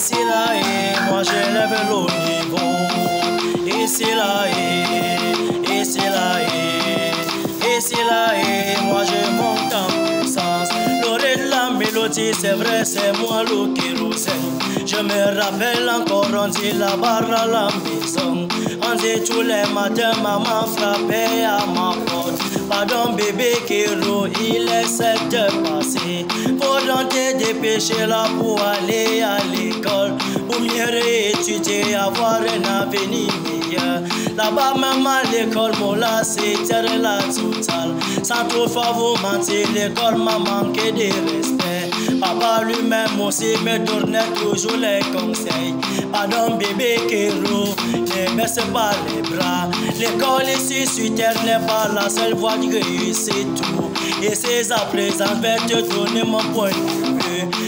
Ici là et moi j'élève le niveau. Ici là et ici là et ici là et moi je monte en puissance. L'oreille de la mélodie, c'est vrai, c'est moi le kérosène. Je me rappelle encore, on dit la barre à la maison. On dit tous les matins, maman frappait à ma porte. Pardon bébé Kéro, il est 7 heures passées. Faut rentrer dépêcher là pour aller à l'école. Pour mieux réétudier, avoir un avenir meilleur. Là-bas même à l'école, mon là c'était la totale. Sans toutefois vous mentir, l'école m'a manqué de respect. Papa lui-même aussi me donnait toujours les conseils. Pardon bébé Kéro, ne baisse pas les bras. L'école ici sur terre n'est pas la seule voie de réussir tout. Et c'est à présent, je vais te donner mon point de vue.